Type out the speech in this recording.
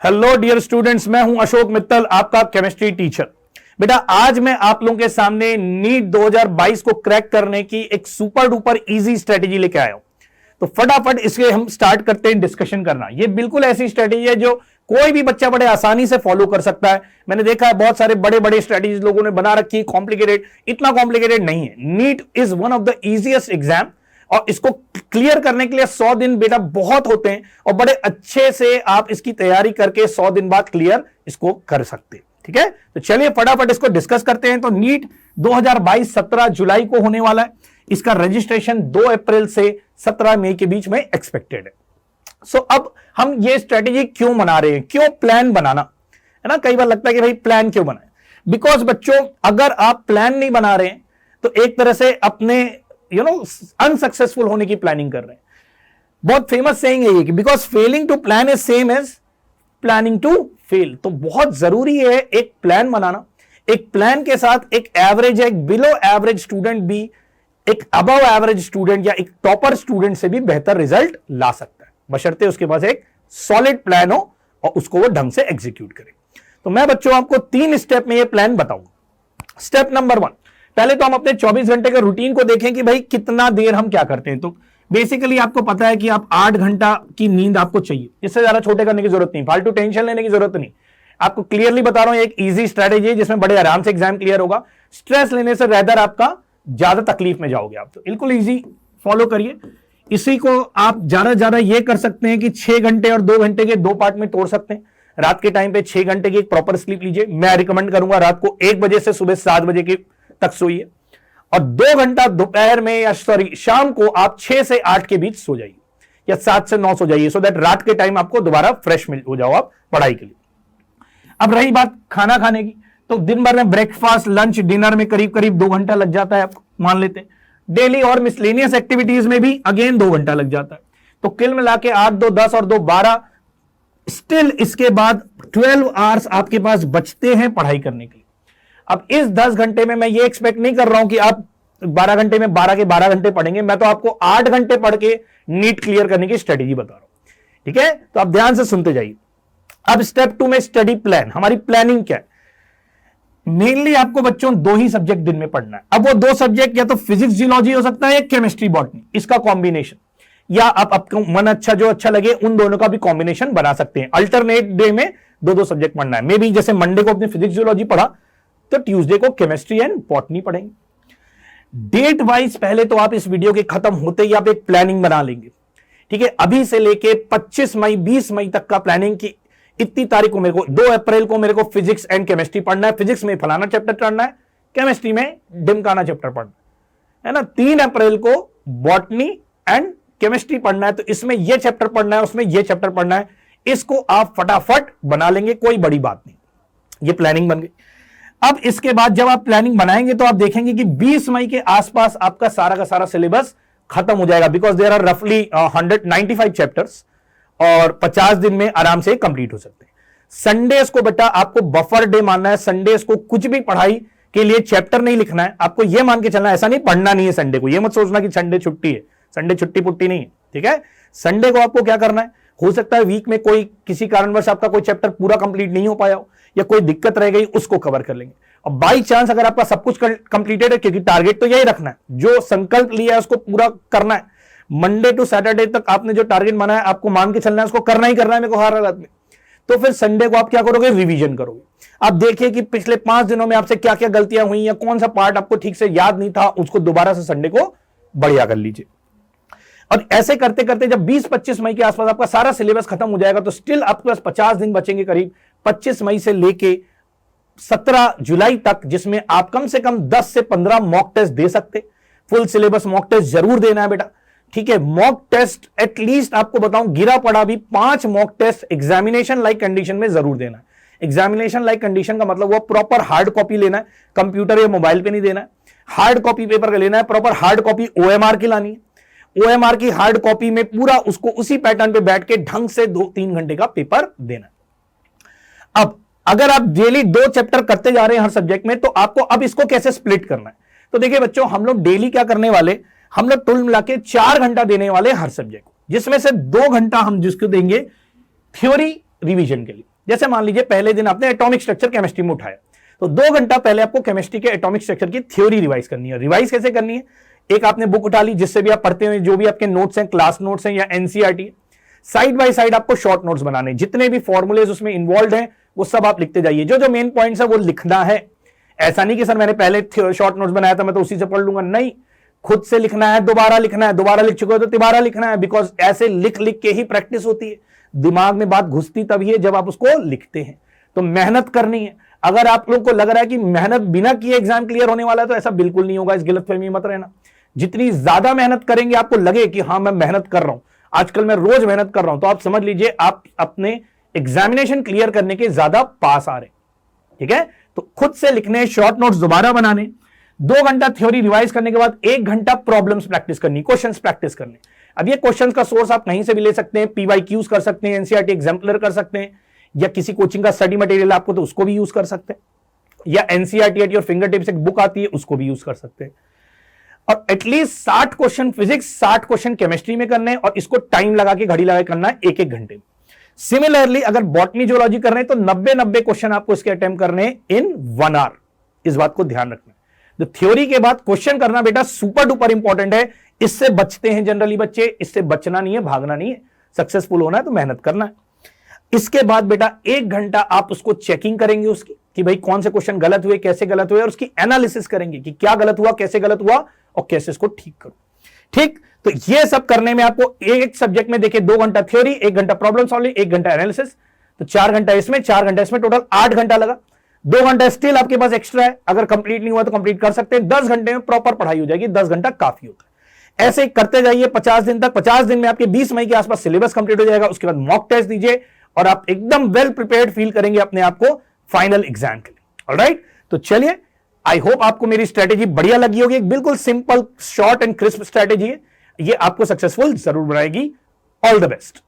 Hello dear students, मैं हूं अशोक मित्तल, आपका केमिस्ट्री टीचर। बेटा आज मैं आप लोगों के सामने नीट 2022 को क्रैक करने की एक सुपर डुपर इजी स्ट्रेटेजी लेके आया हूं। तो फटाफट इसके हम स्टार्ट करते हैं डिस्कशन करना। ये बिल्कुल ऐसी स्ट्रेटेजी है जो कोई भी बच्चा बड़े आसानी से फॉलो कर सकता है। मैंने देखा है बहुत सारे बड़े बड़े स्ट्रेटेजीज लोगों ने बना रखी है, कॉम्प्लिकेटेड, इतना कॉम्प्लिकेटेड नहीं है। NEET is one of the easiest exam और इसको क्लियर करने के लिए 100 दिन बेटा बहुत होते हैं और बड़े अच्छे से आप इसकी तैयारी करके 100 दिन बाद क्लियर इसको कर सकते हैं। ठीक है, तो चलिए फटाफट इसको डिस्कस करते हैं। तो नीट 2022 17 जुलाई को होने वाला है। इसका रजिस्ट्रेशन 2 अप्रैल से 17 मई के बीच में एक्सपेक्टेड है। सो अब हम ये स्ट्रेटेजी क्यों बना रहे हैं, क्यों प्लान बनाना है ना। कई बार लगता है कि भाई प्लान क्यों बनाए। बिकॉज बच्चों अगर आप प्लान नहीं बना रहे हैं तो एक तरह से अपने अनसक्सेसफुल होने की प्लानिंग कर रहे हैं। बहुत फेमस सेइंग है ये कि because failing to plan is same as planning to fail. तो बहुत जरूरी है एक प्लान बनाना। एक प्लान के साथ एक एवरेज, एक बिलो एवरेज स्टूडेंट भी एक अबव एवरेज स्टूडेंट या एक टॉपर स्टूडेंट से भी बेहतर रिजल्ट ला सकता है, बशर्ते उसके पास एक सॉलिड प्लान हो और उसको वो ढंग से एग्जीक्यूट करे। तो मैं बच्चों आपको 3 स्टेप में ये प्लान बताऊंगा। स्टेप नंबर 1, पहले तो हम अपने 24 घंटे के रूटीन को देखें कि भाई कितना देर हम क्या करते हैं। तो बेसिकली आपको पता है कि आप 8 घंटा की नींद आपको चाहिए, इससे ज्यादा छोटे करने की जरूरत नहीं, फालतू टेंशन लेने की जरूरत नहीं। आपको क्लियरली बता रहा हूं, एक इजी स्ट्रेटेजी है जिसमें बड़े आराम से एग्जाम क्लियर होगा। स्ट्रेस लेने से रेदर आपका ज्यादा तकलीफ में जाओगे आप। तो बिल्कुल इजी फॉलो करिए। इसी को आप ज्यादा ये कर सकते हैं कि 6 घंटे और 2 घंटे के 2 पार्ट में तोड़ सकते हैं। रात के टाइम पे 6 घंटे की एक प्रॉपर स्लीप लीजिए। मैं रिकमेंड करूंगा रात को 1 बजे से सुबह 7 बजे की तक सोइए और 2 घंटा दोपहर में या शाम को आप 6 से 8 के बीच सो जाइए या 7 से 9 सो जाइए, सो दैट रात के टाइम आपको दोबारा फ्रेश हो जाओ आप पढ़ाई के लिए। अब रही बात खाना खाने की, तो दिन भर में ब्रेकफास्ट, लंच, डिनर में करीब करीब 2 घंटा लग जाता है आपको, मान लेते हैं। डेली और मिसलेनियस एक्टिविटीज में भी अगेन 2 घंटा लग जाता है। तो कुल मिला के 8, 2, 10 और 2, 12। स्टिल इसके बाद 12 आवर्स आपके पास बचते हैं पढ़ाई करने के लिए। अब इस 10 घंटे में मैं ये एक्सपेक्ट नहीं कर रहा हूं कि आप 12 घंटे में 12 के 12 घंटे पढ़ेंगे। मैं तो आपको 8 घंटे पढ़ के नीट क्लियर करने की स्ट्रेटेजी बता रहा हूं। ठीक है, तो आप ध्यान से सुनते जाइए। अब स्टेप 2 में स्टडी प्लान। हमारी प्लानिंग क्या है? मेनली आपको बच्चों 2 ही सब्जेक्ट दिन में पढ़ना है। अब वो 2 सब्जेक्ट या तो फिजिक्स जियोलॉजी हो सकता है या केमिस्ट्री बॉटनी, इसका कॉम्बिनेशन, या आप आपको मन अच्छा जो अच्छा लगे उन दोनों का भी कॉम्बिनेशन बना सकते हैं। अल्टरनेट डे में 2 सब्जेक्ट पढ़ना है। मे बी जैसे मंडे को अपने फिजिक्स जियोलॉजी पढ़ा तो ट्यूसडे को केमिस्ट्री एंड बॉटनी पढ़ेंगे। डेट वाइज पहले तो आप इस वीडियो के खत्म होते ही आप एक प्लानिंग बना लेंगे। ठीक है, अभी से लेके 25 मई 20 मई तक का प्लानिंग की इतनी तारीख को मेरे को 2 अप्रैल को मेरे को फिजिक्स एंड केमिस्ट्री पढ़ना है, फिजिक्स में फलाना चैप्टर पढ़ना है, केमिस्ट्री में ढिमकाना चैप्टर पढ़ना है ना। 3 अप्रैल को बॉटनी एंड केमिस्ट्री पढ़ना है, तो इसमें यह चैप्टर पढ़ना है, उसमें यह चैप्टर पढ़ना है। इसको आप फटाफट बना लेंगे, कोई बड़ी बात नहीं। ये प्लानिंग बन गई। अब इसके बाद जब आप प्लानिंग बनाएंगे तो आप देखेंगे कि 20 मई के आसपास आपका सारा का सारा सिलेबस खत्म हो जाएगा। बिकॉज देयर आर रफली 195 चैप्टर्स और 50 दिन में आराम से कंप्लीट हो सकते हैं। संडेज को बेटा आपको बफर डे मानना है। संडेज को कुछ भी पढ़ाई के लिए चैप्टर नहीं लिखना है, आपको यह मान के चलना है। ऐसा नहीं पढ़ना नहीं है संडे को, यह मत सोचना कि संडे छुट्टी है। संडे छुट्टी पुट्टी नहीं है। ठीक है, संडे को आपको क्या करना है, हो सकता है वीक में कोई किसी कारणवश आपका कोई चैप्टर पूरा कंप्लीट नहीं हो पाया हो या कोई दिक्कत रह गई, उसको कवर कर लेंगे। और बाई चांस अगर आपका सब कुछ कंप्लीटेड है, क्योंकि टारगेट तो यही रखना है, जो संकल्प लिया है उसको पूरा करना है। मंडे टू सैटरडे तक आपने जो टारगेट बनाया आपको मान के चलना है, उसको करना ही करना है मेरे को हर हालत में। तो फिर संडे को आप क्या करोगे, रिवीजन करोगे। आप देखिए कि पिछले 5 दिनों में आपसे क्या क्या गलतियां हुई या कौन सा पार्ट आपको ठीक से याद नहीं था, उसको दोबारा से संडे को बढ़िया कर लीजिए। और ऐसे करते करते जब 20-25 मई के आसपास आपका सारा सिलेबस खत्म हो जाएगा तो स्टिल आपके पास 50 दिन बचेंगे करीब 25 मई से लेके 17 जुलाई तक, जिसमें आप कम से कम 10 से 15 मॉक टेस्ट दे सकते। फुल सिलेबस मॉक टेस्ट जरूर देना है बेटा। ठीक है, मॉक टेस्ट एटलीस्ट आपको बताऊं गिरा पड़ा भी 5 mock test examination like condition में जरूर देना है। एग्जामिनेशन लाइक कंडीशन का मतलब वो प्रॉपर हार्ड कॉपी लेना है, कंप्यूटर या मोबाइल पे नहीं देना है। हार्ड कॉपी पेपर का लेना है, प्रॉपर हार्ड कॉपी OMR की लानी है। OMR की हार्ड कॉपी में पूरा उसको उसी पैटर्न पे बैठ के ढंग से 2-3 घंटे का पेपर देना। अब अगर आप डेली 2 चैप्टर करते जा रहे हैं हर सब्जेक्ट में, तो आपको अब इसको कैसे स्प्लिट करना है। तो देखिए बच्चों, हम लोग डेली क्या करने वाले, हम लोग कुल मिला के 4 घंटा देने वाले हर सब्जेक्ट को, जिसमें से 2 घंटा हम जिसको देंगे थ्योरी रिवीजन के लिए। जैसे मान लीजिए पहले दिन आपने एटॉमिक स्ट्रक्चर केमिस्ट्री में उठाया, तो 2 घंटा पहले आपको केमिस्ट्री के एटॉमिक स्ट्रक्चर की थ्योरी रिवाइज करनी है। रिवाइज कैसे करनी है? एक आपने बुक उठा ली जिससे भी आप पढ़ते हुए, जो भी आपके नोट्स हैं, क्लास नोट्स हैं या एनसीईआरटी, साइड बाय साइड आपको शॉर्ट नोट्स बनाने, जितने भी फॉर्मूलेज उसमें इन्वॉल्व हैं वो सब आप लिखते जाइए। जो जो मेन पॉइंट्स है वो लिखना है। ऐसा नहीं कि सर मैंने पहले शॉर्ट नोट्स बनाया था मैं तो उसी से पढ़ लूंगा, नहीं, खुद से लिखना है, दोबारा लिखना है, दोबारा लिख चुके हो तो तिबारा लिखना है, बिकॉज ऐसे लिख लिख के ही प्रैक्टिस होती है। दिमाग में बात घुसती तभी है जब आप उसको लिखते हैं। तो मेहनत करनी है। अगर आप लोग को लग रहा है कि मेहनत बिना किए एग्जाम क्लियर होने वाला है तो ऐसा बिल्कुल नहीं होगा, इस गलतफहमी में मत रहना। जितनी ज्यादा मेहनत करेंगे, आपको लगे कि हाँ मैं मेहनत कर रहा हूं, आजकल मैं रोज मेहनत कर रहा हूं, तो आप समझ लीजिए आप अपने एग्जामिनेशन क्लियर करने के ज्यादा पास आ रहे हैं। ठीक है, तो खुद से लिखने, शॉर्ट नोट्स दोबारा बनाने, 2 घंटा थ्योरी रिवाइज करने के बाद 1 घंटा प्रॉब्लम्स प्रैक्टिस करनी, क्वेश्चंस प्रैक्टिस करने। अब ये क्वेश्चंस का सोर्स आप कहीं से भी ले सकते हैं, पीवाईक्यूज कर सकते हैं, एनसीईआरटी एग्जाम्पलर कर सकते हैं, या किसी कोचिंग का स्टडी मटेरियल आपको तो उसको भी यूज कर सकते हैं, या एनसीईआरटी और फिंगर टिप्स एक बुक आती है उसको भी यूज कर सकते हैं। और at least 60 question physics, 60 question chemistry में करने हैं, और इसको टाइम लगा के, घड़ी लगा करना है 1-1 घंटे में। सिमिलरली अगर बॉटनी जूलॉजी कर रहे हैं तो 90 क्वेश्चन आपको इसके अटेम्प्ट करने हैं इन 1 आवर। इस बात को ध्यान रखना है। तो थ्योरी के बाद क्वेश्चन करना बेटा सुपर डुपर इंपॉर्टेंट है। इससे बचते हैं जनरली बच्चे, इससे बचना नहीं है, भागना नहीं है। सक्सेसफुल होना है तो मेहनत करना है। इसके बाद बेटा 1 घंटा आप उसको चेकिंग करेंगे उसकी, कि भाई कौन से क्वेश्चन गलत हुए, कैसे गलत हुए, और उसकी एनालिसिस करेंगे कि क्या गलत हुआ, कैसे गलत हुआ और कैसे इसको ठीक करो। ठीक, तो ये सब करने में आपको एक सब्जेक्ट में देखिए 2 घंटा थ्योरी, 1 घंटा प्रॉब्लम सॉल्विंग, 1 घंटा एनालिसिस, तो 4 घंटा इसमें, 4 घंटा इसमें, टोटल 8 घंटा लगा। 2 घंटा स्टिल आपके पास एक्स्ट्रा है, अगर कंप्लीट नहीं हुआ तो कंप्लीट कर सकते हैं। 10 घंटे में प्रॉपर पढ़ाई हो जाएगी, 10 घंटा काफी होता है। ऐसे करते जाइए 50 दिन तक। 50 दिन में आपके 20 मई के आसपास सिलेबस कंप्लीट हो जाएगा। उसके बाद मॉक टेस्ट दीजिए और आप एकदम वेल प्रिपेयर्ड फील करेंगे अपने आप को फाइनल एग्जाम के लिए। ऑलराइट, तो चलिए, आई होप आपको मेरी स्ट्रेटेजी बढ़िया लगी होगी। एक बिल्कुल simple, short and crisp strategy है, ये आपको सक्सेसफुल जरूर बनाएगी। All the best.